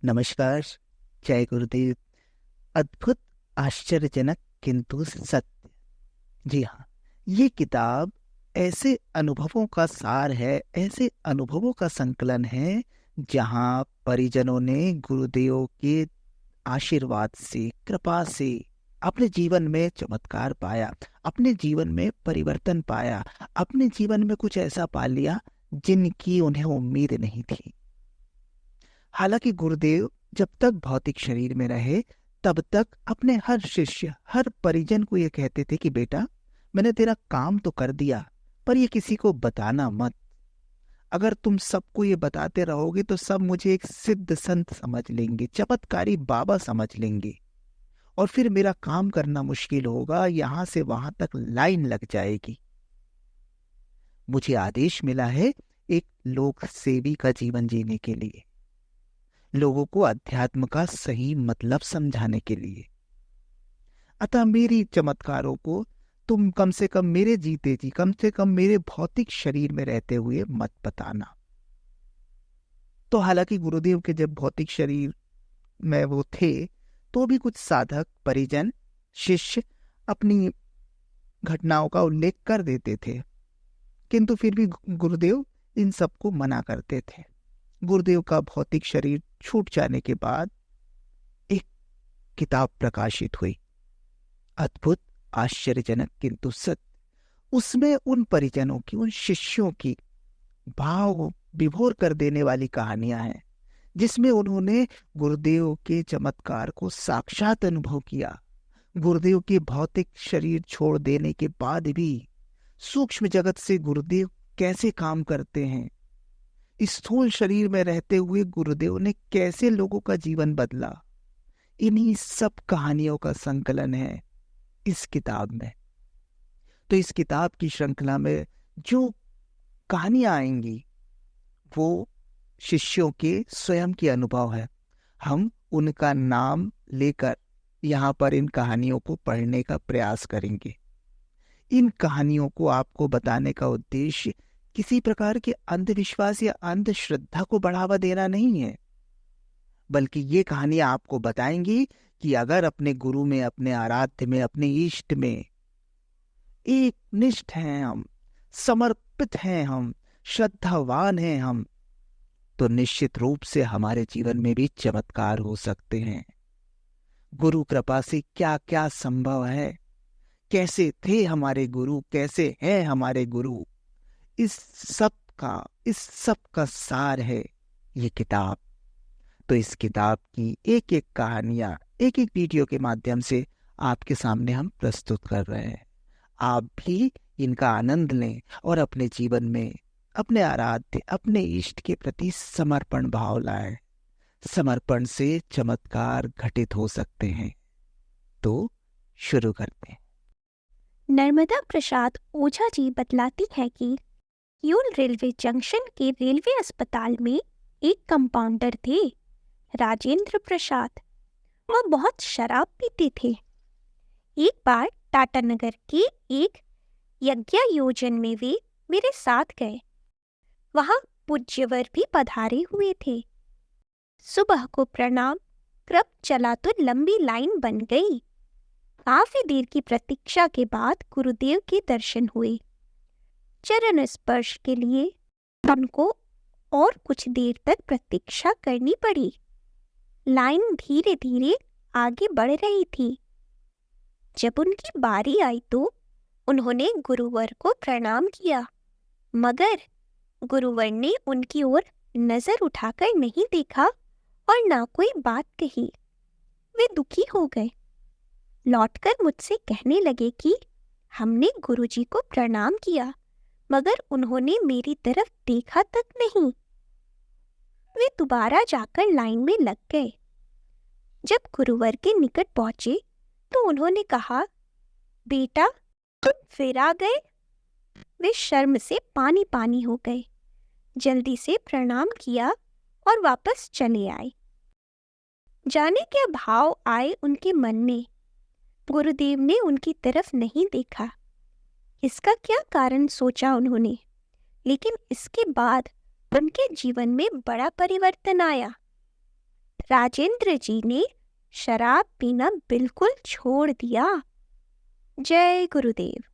नमस्कार। जय गुरुदेव। अद्भुत, आश्चर्यजनक किंतु सत्य। जी हाँ, ये किताब ऐसे अनुभवों का सार है, ऐसे अनुभवों का संकलन है जहाँ परिजनों ने गुरुदेव के आशीर्वाद से, कृपा से अपने जीवन में चमत्कार पाया, अपने जीवन में परिवर्तन पाया, अपने जीवन में कुछ ऐसा पा लिया जिनकी उन्हें उम्मीद नहीं थी। हालांकि गुरुदेव जब तक भौतिक शरीर में रहे तब तक अपने हर शिष्य, हर परिजन को ये कहते थे कि बेटा, मैंने तेरा काम तो कर दिया, पर ये किसी को बताना मत। अगर तुम सबको ये बताते रहोगे तो सब मुझे एक सिद्ध संत समझ लेंगे, चमत्कारी बाबा समझ लेंगे, और फिर मेरा काम करना मुश्किल होगा, यहां से वहां तक लाइन लग जाएगी। मुझे आदेश मिला है एक लोक सेवी का जीवन जीने के लिए, लोगों को अध्यात्म का सही मतलब समझाने के लिए। अतः मेरी चमत्कारों को तुम कम से कम मेरे जीते जी, कम से कम मेरे भौतिक शरीर में रहते हुए मत बताना। तो हालांकि गुरुदेव के जब भौतिक शरीर में वो थे तो भी कुछ साधक, परिजन, शिष्य अपनी घटनाओं का उल्लेख कर देते थे, किंतु फिर भी गुरुदेव इन सबको मना करते थे। गुरुदेव का भौतिक शरीर छूट जाने के बाद एक किताब प्रकाशित हुई, अद्भुत, आश्चर्यजनक किंतु सत्य। उसमें उन परिजनों की, उन शिष्यों की भाव विभोर कर देने वाली कहानियां हैं, जिसमें उन्होंने गुरुदेव के चमत्कार को साक्षात अनुभव किया। गुरुदेव के भौतिक शरीर छोड़ देने के बाद भी सूक्ष्म जगत से गुरुदेव कैसे काम करते हैं, स्थूल शरीर में रहते हुए गुरुदेव ने कैसे लोगों का जीवन बदला, इन्हीं सब कहानियों का संकलन है इस किताब में। तो इस किताब की श्रृंखला में जो कहानियां आएंगी वो शिष्यों के स्वयं के अनुभव है। हम उनका नाम लेकर यहाँ पर इन कहानियों को पढ़ने का प्रयास करेंगे। इन कहानियों को आपको बताने का उद्देश्य किसी प्रकार के अंधविश्वास या अंधश्रद्धा को बढ़ावा देना नहीं है, बल्कि ये कहानियां आपको बताएंगी कि अगर अपने गुरु में, अपने आराध्य में, अपने इष्ट में एक निष्ठ हैं हम, समर्पित हैं हम, श्रद्धावान हैं हम, तो निश्चित रूप से हमारे जीवन में भी चमत्कार हो सकते हैं। गुरु कृपा से क्या क्या संभव है, कैसे थे हमारे गुरु, कैसे हैं हमारे गुरु, इस सब का सार है ये किताब। तो इस किताब की एक एक कहानियां एक एक वीडियो के माध्यम से आपके सामने हम प्रस्तुत कर रहे हैं। आप भी इनका आनंद लें और अपने जीवन में अपने आराध्य, अपने इष्ट के प्रति समर्पण भाव लाएं। समर्पण से चमत्कार घटित हो सकते हैं। तो शुरू करते हैं। नर्मदा प्रसाद ओझा जी बतलाती है कि किऊल रेलवे जंक्शन के रेलवे अस्पताल में एक कंपाउंडर थे, राजेंद्र प्रसाद। वह बहुत शराब पीते थे। एक बार टाटानगर के एक यज्ञायोजन में वे मेरे साथ गए। वहां पूज्यवर भी पधारे हुए थे। सुबह को प्रणाम क्रम चला तो लंबी लाइन बन गई। काफी देर की प्रतीक्षा के बाद गुरुदेव के दर्शन हुए। चरण स्पर्श के लिए उनको और कुछ देर तक प्रतीक्षा करनी पड़ी। लाइन धीरे धीरे आगे बढ़ रही थी। जब उनकी बारी आई तो उन्होंने गुरुवर को प्रणाम किया, मगर गुरुवर ने उनकी ओर नजर उठाकर नहीं देखा और ना कोई बात कही। वे दुखी हो गए। लौटकर मुझसे कहने लगे कि हमने गुरुजी को प्रणाम किया, मगर उन्होंने मेरी तरफ देखा तक नहीं। वे दोबारा जाकर लाइन में लग गए। जब गुरुवर के निकट पहुंचे तो उन्होंने कहा, बेटा तुम फिर आ गए। वे शर्म से पानी पानी हो गए, जल्दी से प्रणाम किया और वापस चले आए। जाने क्या भाव आए उनके मन में। गुरुदेव ने उनकी तरफ नहीं देखा। इसका क्या कारण सोचा उन्होंने, लेकिन इसके बाद उनके जीवन में बड़ा परिवर्तन आया। राजेंद्र जी ने शराब पीना बिल्कुल छोड़ दिया। जय गुरुदेव।